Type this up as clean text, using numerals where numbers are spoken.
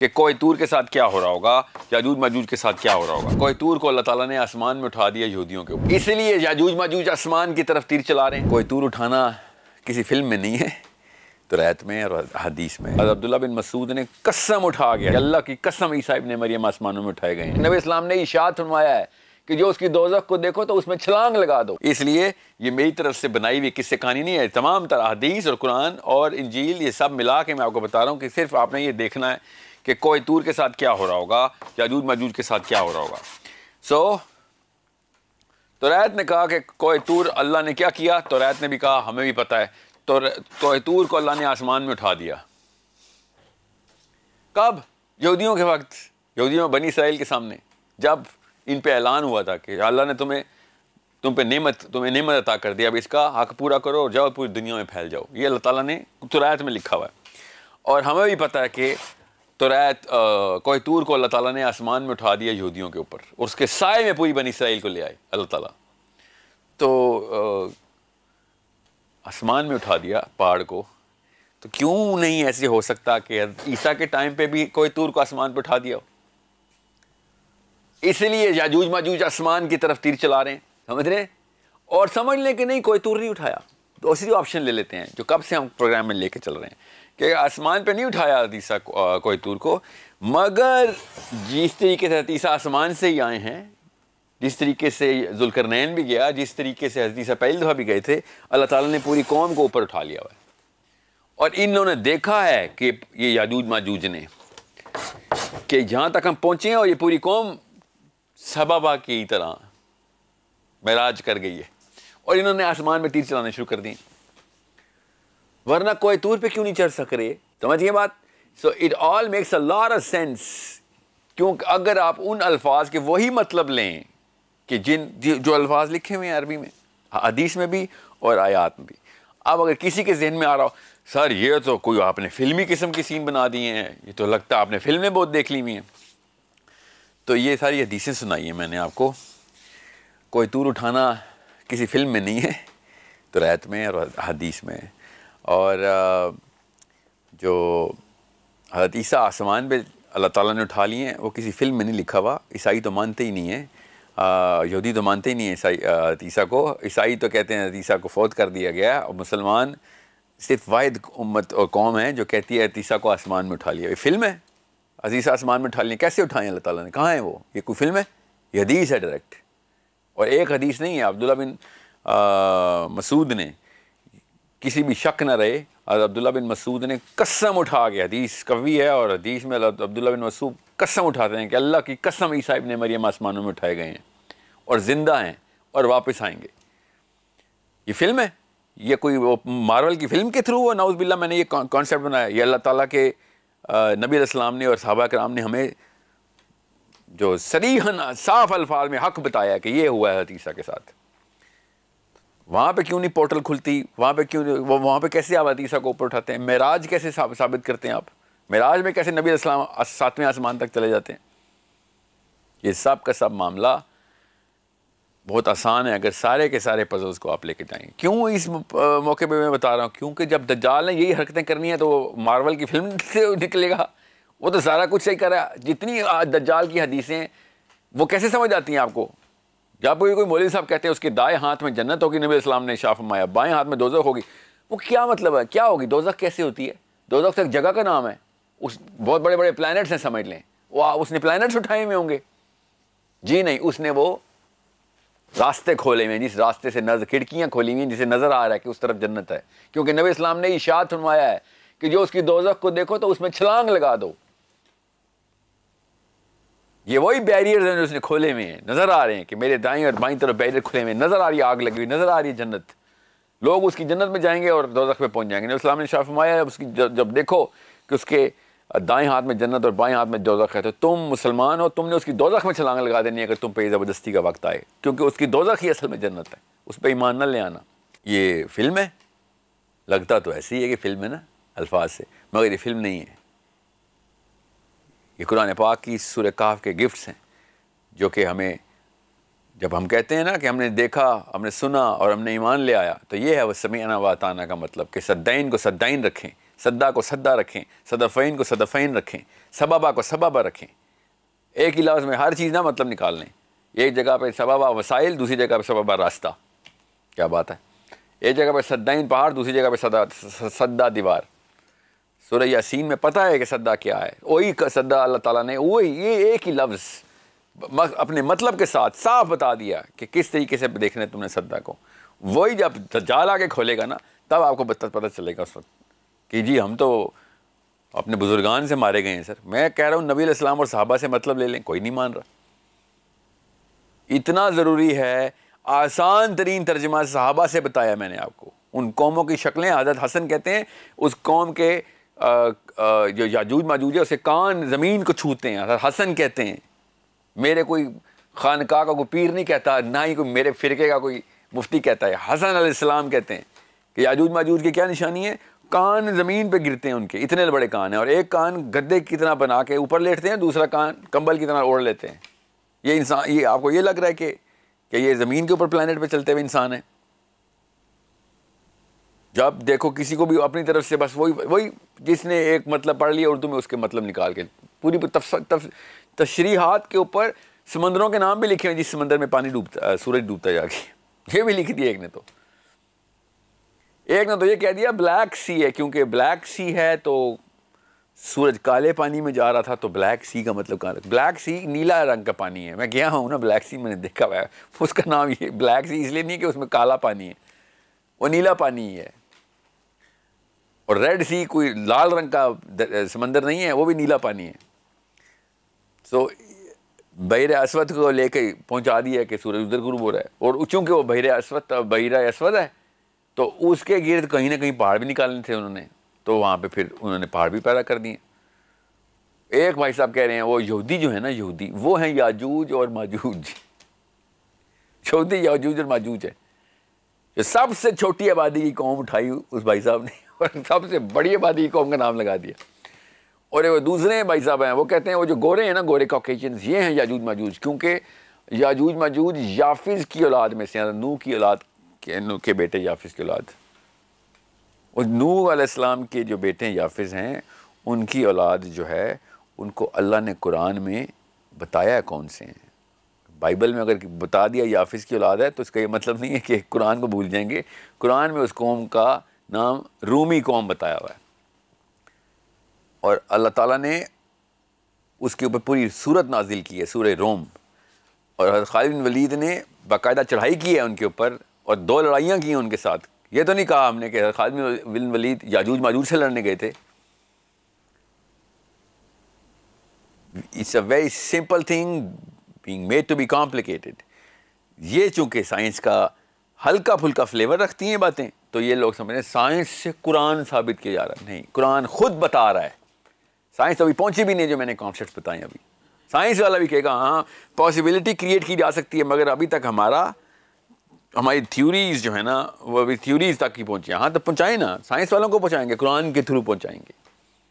कि कोयतूर के साथ क्या हो रहा होगा, याजूज माजूज के साथ क्या हो रहा होगा। कोयतूर को अल्लाह ताला ने आसमान में उठा दिया यहूदियों के ऊपर, इसलिए याजूज माजूज आसमान की तरफ तीर चला रहे हैं। कोयतूर उठाना किसी फिल्म में नहीं है, तो रायत में और हदीस में। अब्दुल्ला बिन मसूद ने कसम उठा गया, अल्लाह की कसम ईसा इब्न मरियम आसमानों में उठाए गए हैं। नबी इस्लाम ने इशाद फरमाया है कि जो उसकी दोज़ख को देखो तो उसमें छलांग लगा दो। इसलिए ये मेरी तरफ से बनाई हुई किस्से कहानी नहीं है, तमाम तरह हदीस और कुरान और इंजील ये सब मिला के मैं आपको बता रहा हूँ कि सिर्फ आपने ये देखना है कि कोयतूर के साथ क्या हो रहा होगा, याजूज माजूज के साथ क्या हो रहा होगा। तो रायत ने कहा कि कोयतूर अल्लाह ने क्या किया, तो रायत ने भी कहा हमें भी पता है। तो कोयतूर को अल्लाह ने आसमान में उठा दिया। कब? यहूदियों के वक्त, यहूदियों बनी इसराइल के सामने, जब इन पे ऐलान हुआ था कि अल्लाह ने तुम्हें नेमत अता कर दिया, अब इसका हक पूरा करो और जाओ पूरी दुनिया में फैल जाओ। ये अल्लाह ताला ने तौरात में लिखा हुआ है। और हमें भी पता है कि तौरात कोयतूर को अल्लाह ताला ने आसमान में उठा दिया यहूदियों के ऊपर, और उसके साए में पूरी बनी इसराइल को ले आए अल्लाह ताला। तो आसमान में उठा दिया पहाड़ को, तो क्यों नहीं ऐसे हो सकता कि ईसा के टाइम पे भी कोयतूर को आसमान पे उठा दिया हो। इसलिए याजूज माजूज आसमान की तरफ तीर चला रहे हैं, समझ रहे हैं। और समझ लें कि नहीं कोयतूर नहीं उठाया, तो दूसरी ऑप्शन ले लेते हैं जो कब से हम प्रोग्राम में लेके चल रहे हैं कि आसमान पे नहीं उठाया ईसा कोयतूर को, मगर जिस तरीके से ईसा आसमान से ही आए हैं, जिस तरीके से जुल्करनैन भी गया, जिस तरीके से हज़रत ईसा पहली दफ़ा भी गए थे, अल्लाह ताला ने पूरी कौम को ऊपर उठा लिया हुआ है। और इन लोगों ने देखा है कि ये याजूज माजूज ने कि जहाँ तक हम पहुँचे हैं और ये पूरी कौम सबबा की तरह महराज कर गई है, और इन्होंने आसमान में तीर चलाने शुरू कर दिए। वरना कोयतूर पे क्यों नहीं चढ़ सक रहे, समझिए बात। So it all makes a lot of sense, क्योंकि अगर आप उन अल्फाज के वही मतलब लें कि जो अल्फाज लिखे हुए हैं अरबी में, हदीस में भी और आयात में भी। अब अगर किसी के जहन में आ रहा हो सर ये तो कोई आपने फिल्मी किस्म की सीन बना दिए हैं, ये तो लगता है आपने फिल्में बहुत देख ली हुई हैं, तो ये सारी हदीसें सुनाई हैं मैंने आपको। कोयतूर उठाना किसी फिल्म में नहीं है, तो रायत में और हदीस में। और जो हज़रत ईसा आसमान पे अल्लाह ताला ने उठा लिए हैं, वो किसी फिल्म में नहीं लिखा हुआ। ईसाई तो मानते ही नहीं है, यहूदी तो मानते ही नहीं है ईसा को। ईसाई तो कहते हैं ईसा को फौत कर दिया गया, और मुसलमान सिर्फ वाहिद उम्मत और कौम है जो कहती है ईसा को आसमान में उठा लिया। ये फिल्म है, ईसा आसमान में उठा लिए, कैसे उठाएं अल्लाह ताला ने, कहाँ है वो, ये कोई फिल्म है? ये हदीस है डायरेक्ट, और एक हदीस नहीं है। अब्दुल्ला बिन मसूद ने, किसी भी शक न रहे, अब्दुल्ला बिन मसूद ने कसम उठा के, हदीस कवी है और हदीस में अब्दुल्ला बिन मसूद कसम उठाते हैं कि अल्लाह की कसम ईसा इब्न मरियम आसमानों में उठाए गए हैं और ज़िंदा हैं और वापस आएंगे। ये फिल्म है, ये कोई वो मार्वल की फिल्म के थ्रू वो नाउज़ बिल्ला मैंने ये कॉन्सेप्ट बनाया। ये अल्लाह ताला के नबी अलैहिस्सलाम ने और सहाबा कराम ने हमें जो सरीहन साफ अल्फाज में हक बताया कि ये हुआ है ईसा के साथ। वहाँ पे क्यों नहीं पोर्टल खुलती, वहाँ पे क्यों वो, वहाँ पे कैसे आप ईसा को ऊपर उठाते हैं? मेराज कैसे साबित करते हैं आप? मेराज में कैसे नबी अलैहिस्सलाम 7वें आसमान तक चले जाते हैं? ये सब का सब मामला बहुत आसान है अगर सारे के सारे पजल्स को आप लेके जाएंगे। क्यों इस मौके पे मैं बता रहा हूँ, क्योंकि जब दज्जाल ने यही हरकतें करनी है तो मार्वल की फिल्म से निकलेगा। वो तो सारा कुछ सही कर रहा है। जितनी दज्जाल की हदीसें वो कैसे समझ आती हैं आपको? जब कोई मौलवी साहब कहते हैं उसके दाएं हाथ में जन्नत होगी, नबी इस्लाम ने इरशाद फरमाया, बाएं हाथ में दोज़ख होगी, वो क्या मतलब है? क्या होगी? दोज़ख कैसे होती है? दोज़ख तो एक जगह का नाम है, उस बहुत बड़े बड़े प्लैनेट्स हैं, समझ लें। वो उसने प्लैनेट्स उठाए हुए होंगे? जी नहीं, उसने वो रास्ते खोले हुए हैं, जिस रास्ते से नजर, खिड़कियाँ खोली हुई हैं जिसे नज़र आ रहा है कि उस तरफ जन्नत है। क्योंकि नबी इस्लाम ने इरशाद फरमाया है कि जो उसकी दोज़ख को देखो तो उसमें छलांग लगा दो। ये वही बैरियर हैं जो उसने खोले हुए हैं, नज़र आ रहे हैं कि मेरे दाएं और बाईं तरफ बैरियर खुले हुए हैं, नज़र आ रही है आग लगी हुई, नज़र आ रही है जन्नत। लोग उसकी जन्नत में जाएंगे और दोज़ख में पहुंच जाएंगे। नबी इस्लाम ने इरशाद फरमाया उसकी जब देखो कि उसके दाएं हाथ में जन्नत और बाएं हाथ में दोज़ख है, तो तुम मुसलमान हो, तुमने उसकी दोज़ख में छलांग लगा देनी है अगर तुम पे ज़बरदस्ती का वक्त आए, क्योंकि उसकी दोज़ख ही असल में जन्नत है। उस पर ईमान न ले आना। ये फिल्म है, लगता तो ऐसी है कि फिल्म है ना अल्फाज से, मगर ये फिल्म नहीं है। ये कुरान पाक की सूरह कहफ के गिफ्ट्स हैं, जो कि हमें, जब हम कहते हैं ना कि हमने देखा, हमने सुना और हमने ईमान ले आया, तो ये है वह समीअना व अताना का मतलब कि सद्दाइन को सद्दाइन रखें, सद्दा को सद्दा रखें, सदफ़ैन को सदफ़ैन रखें, सबबा को सबबा रखें। एक ही लफ्ज़ में हर चीज़ ना मतलब निकाल लें। एक जगह पे सबबा वसाइल, दूसरी जगह पे सबबा रास्ता। क्या बात है। एक जगह पे सद्दाइन पहाड़, दूसरी जगह पे सद्दा दीवार। सूरह यासीन में पता है कि सद्दा क्या है, वही सद्दा अल्लाह ताला ने वही ये एक ही लफ्ज़ अपने मतलब के साथ साफ बता दिया कि किस तरीके से देखना है तुमने सद्दा को। वही जब दज्जाल आके खोलेगा ना, तब आपको पता चलेगा उस वक्त कि जी हम तो अपने बुजुर्गान से मारे गए हैं। सर मैं कह रहा हूँ नबी अलैहिस्सलाम और सहाबा से मतलब ले लें, कोई नहीं मान रहा। इतना ज़रूरी है। आसान तरीन तर्जमा सहाबा से बताया मैंने आपको। उन कौमों की शक्लें हज़रत हसन कहते हैं उस कौम के जो याजूज माजूज है उसे कान ज़मीन को छूते हैं। हज़रत हसन कहते हैं, मेरे कोई खानका का कोई पीर नहीं कहता, ना ही कोई मेरे फ़िरके का कोई मुफ्ती कहता है। हसन अलैहिस्सलाम कहते हैं कि याजूज माजूज की क्या निशानी है, कान ज़मीन पे गिरते हैं उनके, इतने बड़े कान हैं, और एक कान गद्दे की तरह बना के ऊपर लेटते हैं, दूसरा कान कंबल की तरह ओढ़ लेते हैं। ये इंसान, ये आपको ये लग रहा है कि ये ज़मीन के ऊपर प्लैनेट पे चलते हुए इंसान है। जब देखो किसी को भी अपनी तरफ से बस वही जिसने एक मतलब पढ़ लिया उर्दू में उसके मतलब निकाल के पूरी तशरीहात के ऊपर समंदरों के नाम भी लिखे हैं, जिस समंदर में पानी डूबता, सूरज डूबता जाके, ये भी लिख दिया एक ने तो ये कह दिया ब्लैक सी है, क्योंकि ब्लैक सी है तो सूरज काले पानी में जा रहा था, तो ब्लैक सी का मतलब कहाँ? ब्लैक सी नीला रंग का पानी है। मैं गया हूँ ना ब्लैक सी, मैंने देखा हुआ है। उसका नाम ये ब्लैक सी इसलिए नहीं कि उसमें काला पानी है, वो नीला पानी है। और रेड सी कोई लाल रंग का समंदर नहीं है, वो भी नीला पानी है। तो बहरे अस्वद को लेके पहुंचा दिया कि सूरज उधर गुरूब हो रहा है, और चूंकि वो बहरे अस्वद है तो उसके गिर्द कहीं ना कहीं पहाड़ भी निकालने थे उन्होंने, तो वहाँ पे फिर उन्होंने पहाड़ भी पैदा कर दिए। एक भाई साहब कह रहे हैं वो यहूदी जो है ना, यहूदी वो हैं याजूज और माजूज। यहूदी याजूज और माजूज है। जो सबसे छोटी आबादी की कौम उठाई उस भाई साहब ने, और सबसे बड़ी आबादी की कौम का नाम लगा दिया। और वो दूसरे भाई साहब हैं, वो कहते हैं वो जो गोरे हैं ना, गोरे कॉकेशियंस, ये हैं याजूज माजूज, क्योंकि याजूज माजूज याफिज की औलाद में से, नूह की औलाद के बेटे याफिज की औलाद, और नूह अलैहिस्सलाम के जो बेटे याफिज हैं उनकी औलाद जो है, उनको अल्लाह ने कुरान में बताया कौन से हैं। बाइबल में अगर बता दिया याफिज की औलाद है तो इसका ये मतलब नहीं है कि कुरान को भूल जाएंगे। कुरान में उस कौम का नाम रूमी कौम बताया हुआ है, और अल्लाह ताला ने उसके ऊपर पूरी सूरत नाजिल की है, सूरह रोम। और हज़रत खालिद बिन वलीद ने बाकायदा चढ़ाई की है उनके ऊपर, और 2 लड़ाइयाँ की हैं उनके साथ। ये तो नहीं कहा हमने कि खालिद बिन वलीद याजूज माजूज से लड़ने गए थे। It's a very simple thing being made to be complicated. ये चूँकि साइंस का हल्का फुल्का फ्लेवर रखती हैं बातें, तो ये लोग समझ रहे हैं साइंस से कुरान साबित किया जा रहा है। नहीं, कुरान खुद बता रहा है। साइंस तो अभी पहुंची भी नहीं जो मैंने कॉन्सेप्ट बताए अभी। साइंस वाला भी कहेगा हाँ पॉसिबिलिटी क्रिएट की जा सकती है, मगर अभी तक हमारी थ्योरीज जो है ना, वो अभी थ्योरीज तक ही पहुंची। हाँ तो पहुंचाएं ना, साइंस वालों को पहुंचाएंगे, कुरान के थ्रू पहुंचाएंगे।